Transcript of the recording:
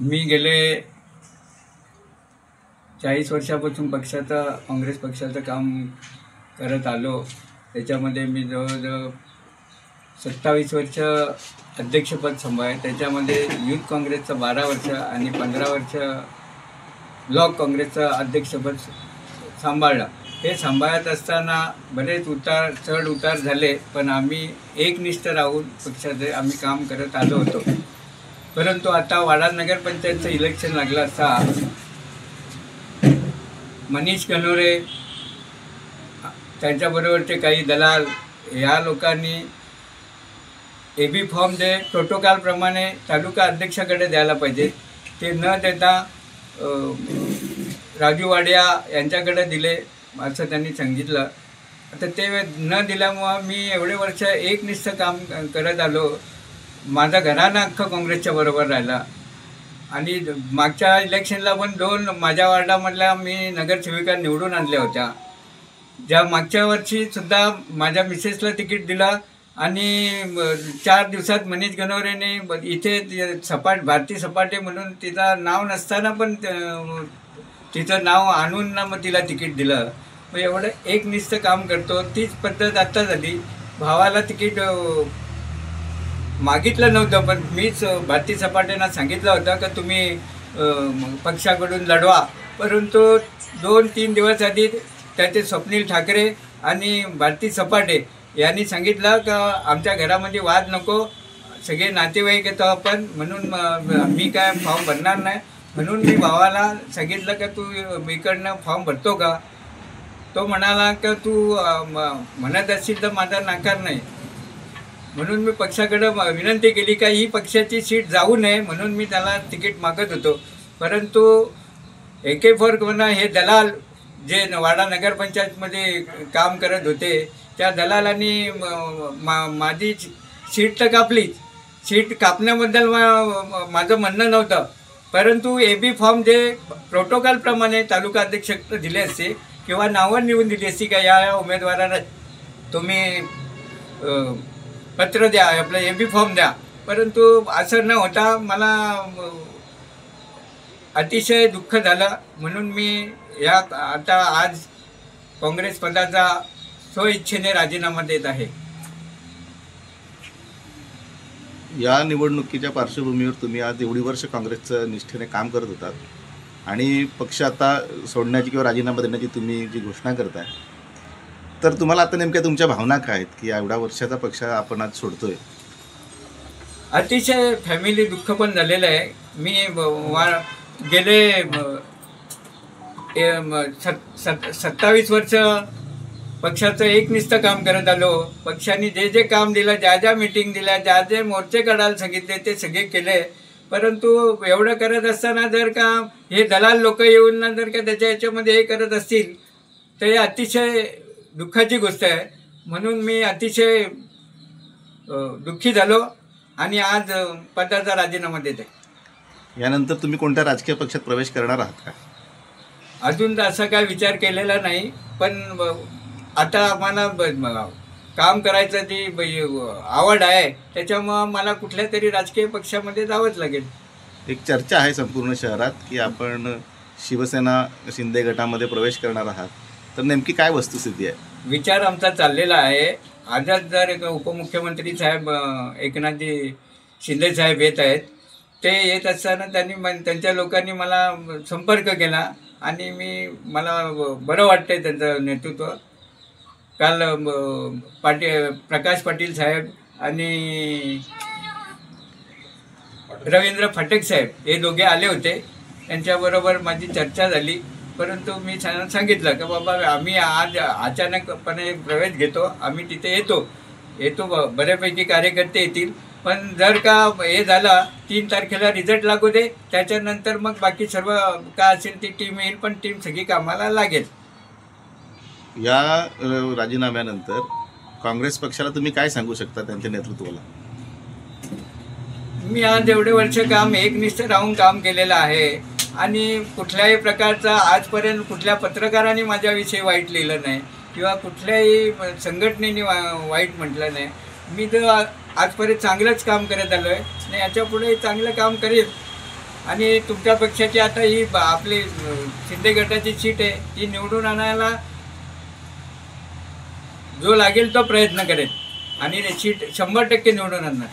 मी गेले 40 वर्षापासून काँग्रेस पक्षाचं काम करत आलो। त्याच्यामध्ये मी जवळजवळ 27 वर्ष अध्यक्षपद सांभाळले। त्याच्यामध्ये युथ काँग्रेसचं 12 वर्ष आणि 15 वर्ष ब्लॉक काँग्रेसचं अध्यक्षपद सांभाळलं। हे सांभाळत असताना बरेच चढ उतार झाले, पण आम्ही एकनिष्ठ राहून पक्षाचे आम्ही काम करत आलो होतो। परंतु आता वाडा नगरपंचायतचं इलेक्शन लागलं असता मनीष गणोरे त्यांच्याबरोबरचे काही दलाल या लोकांनी एबी फॉर्म जे प्रोटोकॉलप्रमाणे तालुका अध्यक्षाकडे द्यायला पाहिजे ते न देता राजू वाडिया यांच्याकडे दिले असं त्यांनी सांगितलं। आता ते न दिल्यामुळं मी एवढे वर्ष एकनिष्ठ काम करत आलो। माझा घराणा अख्खा काँग्रेसच्या बरोबर राहिला आणि मागच्या इलेक्शनला पण 2 माझ्या वार्डामधल्या मी नगरसेविका निवडून आणल्या होत्या। ज्या मागच्या वर्षीसुद्धा माझ्या मिसेसला तिकीट दिलं आणि 4 दिवसात मनीष गणोरेने इथे भारती सपाटे म्हणून तिचं नाव नसताना पण तिचं नाव आणून मग तिला तिकीट दिलं। मग एवढं एकनिष्ठ काम करतो। तीच पद्धत आत्ता झाली। भावाला तिकीट मागितलं नव्हतं, पण मीच भारती सपाटेंना सांगितलं होतं की तुम्ही पक्षाकडून लढवा। परंतु 2-3 दिवस आधी त्याचे स्वप्नील ठाकरे आणि भारती सपाटे यांनी सांगितलं की आमच्या घरामध्ये वाद नको, सगळे नातेवाईक येतो आपण, म्हणून मी काय फॉर्म भरणार नाही। म्हणून मी भावाला सांगितलं की तू इकडनं फॉर्म भरतो का? तो म्हणाला की तू म्हणत असशील तर माझा नाकार नाही। म्हणून मी पक्षाकडे विनंती केली का ही पक्षाची सीट जाऊ नये, म्हणून मी त्याला तिकीट मागत होतो। परंतु AK4 हे दलाल जे वाडा नगरपंचायतमध्ये काम करत होते त्या दलालांनी माझी सीट तर कापली। सीट कापण्याबद्दल माझं म्हणणं नव्हतं, परंतु एबी फॉर्म जे प्रोटोकॉलप्रमाणे तालुका अध्यक्ष दिले असते किंवा नावं निवडून दिली असती का या उमेदवाराला तुम्ही पत्र द्या, आपलं एबी फॉर्म द्या। परंतु असं न होता मला अतिशय दुःख झालं। म्हणून मी आता आज काँग्रेस पदाचा स्वइच्छेने राजीनामा देत आहे। या निवडणुकीच्या पार्श्वभूमीवर तुम्ही आज एवढी वर्ष काँग्रेसचं निष्ठेने काम करत होतात आणि पक्ष आता सोडण्याची किंवा राजीनामा देण्याची तुम्ही जी घोषणा करताय, तर तुम्हाला आता नेमक्या तुमच्या भावना काय आहेत की एवढ्या वर्षाचा पक्ष आपण आज सोडतोय? अतिशय फॅमिली दुःख पण झालेलं आहे। मी गेले 27 वर्ष पक्षाचं एकनिष्ठ काम करत आलो। पक्षाने जे काम दिलं, ज्या मीटिंग दिल्या, जे मोर्चे काढायला सांगितले ते सगळे केले। परंतु एवढं करत असताना जर का हे दलाल लोक येऊन जर का त्याच्या याच्यामध्ये हे करत असतील तर हे अतिशय दुःखाची गोष्ट आहे। म्हणून मी अतिशय दुःखी झालो आणि आज पदाचा राजीनामा देते। यानंतर तुम्ही कोणत्या राजकीय पक्षात प्रवेश करणार आहात का? अजून असा काय विचार केलेला नाही, पण आता आम्हाला काम करायचं ती आवड आहे, त्याच्यामुळं मला कुठल्या तरी राजकीय पक्षामध्ये जावंच लागेल। एक चर्चा आहे संपूर्ण शहरात की आपण शिवसेना शिंदे गटामध्ये प्रवेश करणार आहात, तर नेमकी काय वस्तुस्थिती आहे? विचार आमचा चाललेला आहे। आजच जर उपमुख्यमंत्री साहेब एकनाथजी शिंदे साहेब येत आहेत, ते येत असताना त्यांच्या लोकांनी मला संपर्क केला आणि मला बरं वाटतंय त्यांचं नेतृत्व। काल प्रकाश पाटील साहेब आणि रवींद्र फाटक साहेब हे दोघे आले होते, त्यांच्याबरोबर माझी चर्चा झाली। परंतु मी सांगितलं की बाबा आम्ही आज अचानकपणे प्रवेश घेतो, आम्ही तिथे येतो बऱ्यापैकी कार्यकर्ते येतील, पण जर का हे झालं 3 तारखेला रिझल्ट लागू दे, त्याच्यानंतर मग बाकी सर्व काय असेल ती टीम येईल, पण टीम सगळी कामाला लागेल। या राजीनाम्यानंतर काँग्रेस पक्षाला तुम्ही काय सांगू शकता त्यांच्या नेतृत्वाला? मी आज एवढे वर्ष एकनिष्ठ राहून काम केलेलं आहे आणि कुठल्याही प्रकारचा आजपर्यंत कुठल्या पत्रकारांनी माझ्याविषयी वाईट लिहिलं नाही किंवा कुठल्याही संघटनेने वाईट म्हटलं नाही। मी तर आजपर्यंत चांगलंच काम करत आलो आहे आणि याच्यापुढे चांगलं काम करेल। आणि तुमच्या पक्षाची आता ही आपली शिंदे गटाची सीट आहे ती निवडून आणायला जो लागेल तो प्रयत्न करेल आणि सीट 100% निवडून आणणार.